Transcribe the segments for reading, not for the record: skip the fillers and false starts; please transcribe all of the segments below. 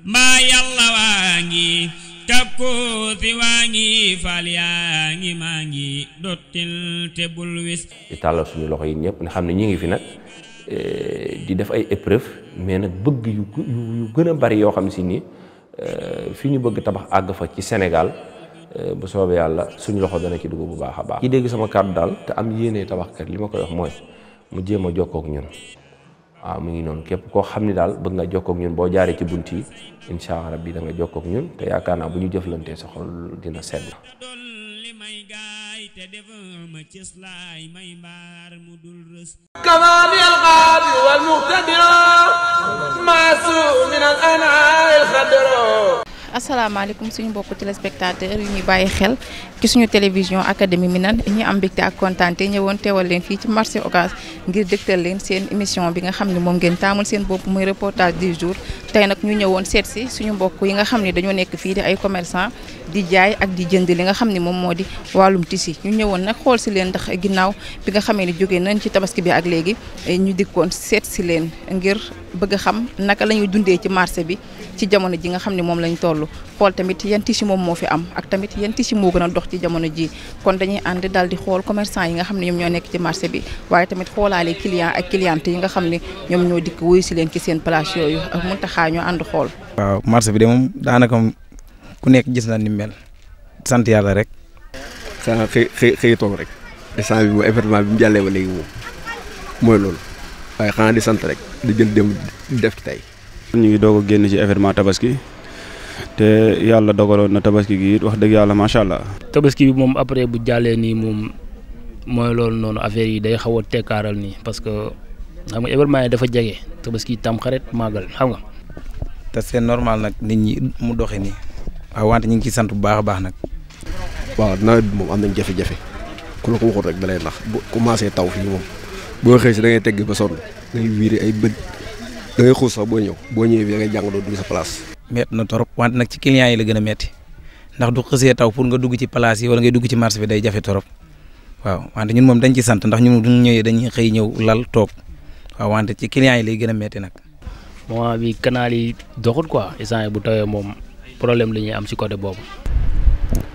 mbaa yàlla waa ngi kakkuusi waa ngi fal yaa ngi maa ngi dottil te bul wis di tàllal suñu loxo yi ñëpp ne xam ne ñi ngi fi nag di def ay épreuve mais nag bëgg yu gën a bari yoo xam si ni fi ñu bëgg tabax àgg fa ci Sénégal bu soobee yàlla suñu loxo dana ci dugg bu baax a baax. ki dégg sama kàddu daal te am yéene tabaxkat li ma koy wax mooy mu jéem a jokkoo ak ñun waaw mu ngi noonu képp koo xam ni daal bëgg nga jokkoo ak ñun boo jaaree ci bunt yi incha allah rabbi da nga jokkoo ak ñun te yaakaar naa bu ñu jëflantee sa xol dina sedd. كمال الغاب والمقتدر معصوم من الأنعام الخضر. asalaamaaleykum suñu mbokku téléspectateurs yu ñuy bàyyi xel ci suñu télévision académie Minane ñu am mbégte ak kontaante ñëwoon teewal leen fii ci marché Ocass ngir dégtal leen seen émission bi nga xam ne moom ngeen taamul seen bopp muy reportage du jour. tey nag ñu ñëwoon seet si suñu mbokk yi nga xam ne dañoo nekk fii di ay commerçant di jaay ak di jënd li nga xam ne moom moo di wàllum tisi ñu ñëwoon nag xool si leen ndax ginnaaw bi nga xamee ni jógee nañ ci tabaski bi ak léegi ñu dikkoon seet si leen ngir bëgg a xam naka la ñuy dundee ci marché bi ci jamono ji nga xam ne moom lañ toll xool tamit yan tisi moom moo fi am ak tamit yan tisi moo gën a dox ci jamono ji kon dañuy ànd daal di xool commerçant yi nga xam ne ñoom ñoo nekk ci marché bi waaye tamit xoolaale client ak cliente yi nga xam ne ñoom ñoo dikk wuyu si leen ci seen place yooyu ak Mountakha ñu ànd xool. waaw marché bi de moom daanaka ku nekk gis na ni mel sant yàlla rek. saa xëy toog rek instant bi moom événement bi mu jàllee ba léegi moom mooy loolu waaye xanaa di sant rek di jël dem di def ci tey. ñu ngi doog a génn ci événement tabaski te yàlla dogaloon na tabaski gi wax dëgg yàlla macha allah. tabaski bi moom après bu jàllee nii moom mooy loolu noonu affaire yi day xaw a tekkaaral nii parce que xam nga événement yi dafa jege tabaski tam xarit màggal xam nga. te c'est normal nag nit ñi mu doxee nii waaw wante ñu ngi ciy sant bu baax a baax nag. waaw nawet bi moom am nañ jafe-jafe ku la ko waxul rek da lay nax bu commencé taw fii moom boo xëy si da ngay tegg ba sonn ngay wiiri ay bët da ngay xuus sax boo ñëwee bi da ngay jàng doo dugg sa place. metti na torop wante nag ci clients yi la gën a metti ndax du xësee taw pour nga dugg ci place yi wala ngay dugg ci marché bi day jafe torop waaw wante ñun moom dañ ci sant ndax ñun bu ñu ñëwee dañuy xëy ñëw lal toog waaw wante ci clients yi lay gën a metti nag. moment bi canal yi doxul quoi instant bu tawee moom problème la ñuy am ci côté boobu.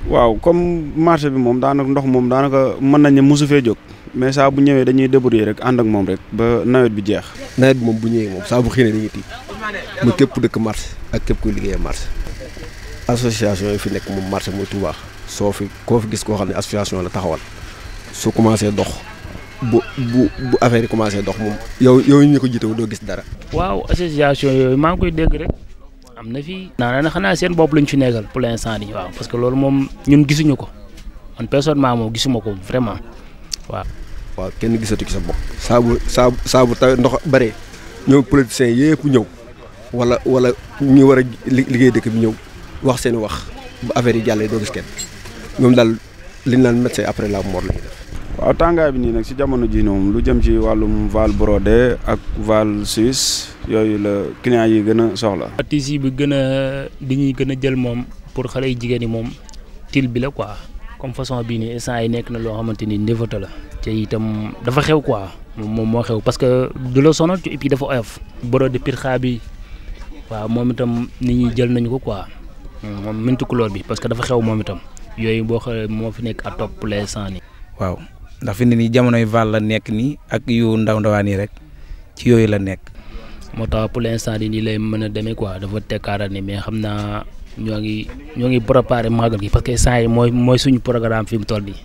waaw comme marché bi moom daanaka ndox moom daanaka mën nañ ne mosu fee jóg mais saa bu ñëwee dañuy débrouiller rek ànd ak moom rek ba nawet bi jeex. nawet bi moom bu ñëwee moom saa bu xiinee dañuy tiit mu képp dëkk marché ak képp kuy liggéeyee marché. association yi fi nekk moom marché muy Touba koo fi gis koo xam ne association la taxawal su commencé dox bu affaire yi commencé dox moom yow ñu ko jiite doo gis dara. waaw association yooyu maa ngi koy dégg rek am na fi. na xanaa seen bopp lañ fi nekkal pour l'instant nii waaw parce que loolu moom ñun gisuñu ko man personnellement moom gisuma ko vraiment waaw. waaw kenn gisatu ci sa bopp saa bu taw ndox bare ñëw politiciens yëpp ñëw wala ñu war a liggéey dëkk bi ñëw wax seen wax bu affaire yi jàllee doo gis kenn ñoom daal liñ naan médecin après la mort la ñuy def. waaw tàngaay bi nii nag si jamono ji moom lu jëm ci wàllum val brodé ak val suisse yooyu la client yi gën a soxla. tissu bi di ñuy gën a jël moom pour xale yu jigéen ñi moom til bi la quoi comme façon bii nii instant yi nekk na loo xamante ni névata la te itam dafa xew quoi moom moo xew parce que du la sonal et puis dafa oyof. brodé pirxa bi waaw moom itam nit ñi jël nañu ko quoi moom mintu couleur bi parce que dafa xew moom itam yooyu boo xoolee moo fi nekk à topp les cent nii. waaw ndax fi ne nii jamonoy val la nekk nii ak yu ndawaan yi rek ci yooyu la nekk. moo tax pour l'instant nii lay mën a demee quoi dafa tekkaaral ni mais xam naa ñoo ngi préparé màggal gi parce que saa yi mooy suñu programme fi mu toll nii.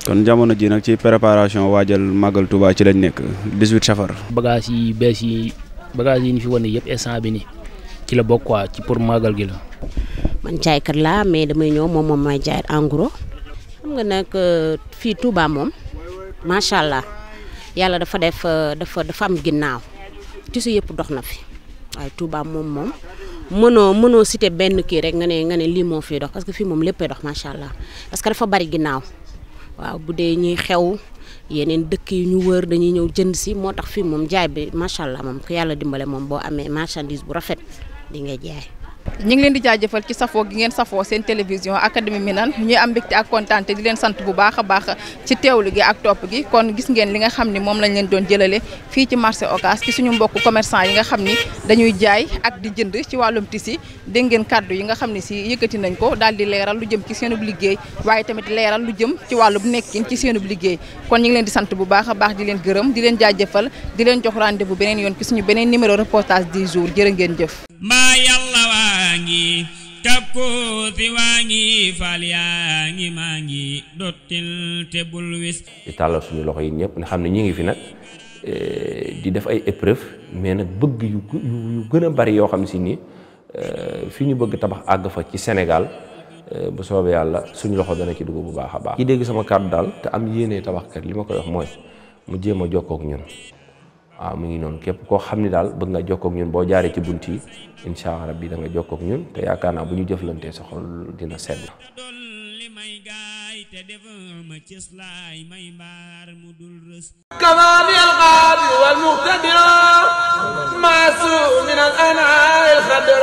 kon jamono ji nag ci préparation waajal màggal Touba ci lañ nekk 18 safar. bagage yi bees yi ñu fi wane yëpp instant bi nii ci la bokk quoi ci pour màggal gi la. man jaaykat laa mais damay ñëw moom mooy jaay en gros xam nga nag fii Touba moom macha allah yàlla dafa def dafa am ginnaaw tissu yëpp dox na fi waaye Touba moom mënoo citer benn kii rek nga ne lii moo fi dox parce que fii moom léppay dox macha allah parce que dafa bari ginnaaw waaw bu dee ñuy xew yeneen dëkk yi ñu wër dañuy ñëw jënd si moo tax fii moom jaay bi macha allah moom ku yàlla dimbale moom boo amee marchandise bu rafet di ngay jaay. ñu ngi leen di jaajëfal ci safoo gi ngeen safoo seen télévision Académie Minane ñuy am mbégte ak kontaante di leen sant bu baax a baax ci teewlu gi ak topp gi kon gis ngeen li nga xam ni moom lañ leen doon jëlale fii ci marché Ocass ci suñu mbokk commerçant yi nga xam ni dañuy jaay ak di jënd ci wàllum tisi dégg ngeen kàddu yi nga xam ne si yëkkati nañ ko daal di leeral lu jëm ci seenub liggéey waaye tamit leeral lu jëm ci wàllum nekkin ci seenub liggéey kon ñu ngi leen di sant bu baax a baax di leen gërëm di leen jaajëfal di leen jox rendez-vous beneen yoon ci suñu beneen numéro reportage du jour jërë ngeen jëf mbaa yàlla waa ngi kap ko fi waa ngi fal yaa ngi maa ngi dottil te bul wis di tàllal suñu loxo yi ñëpp nga xam ne ñi ngi fi nag di def ay épreuve mais nag bëgg yu gën a bari yoo xam si ni fi ñu bëgg tabax àgg fa ci Sénégal bu soobee yàlla suñu loxo dana ci dugg bu baax a baax. ki dégg sama kàddu daal te am yéene tabaxkat li ma koy wax mooy mu jéem a jokkoo ak ñun waaw mu ngi noonu képp koo xam ni daal bëgg nga jokkoo ak ñun boo jaaree ci bunt yi incha allah rabbi da nga jokkoo ak ñun te yaakaar naa bu ñu jëflantee sa xol dina sedd. كمال الغادي والمقتدر معصوم من الأنعاء الخضر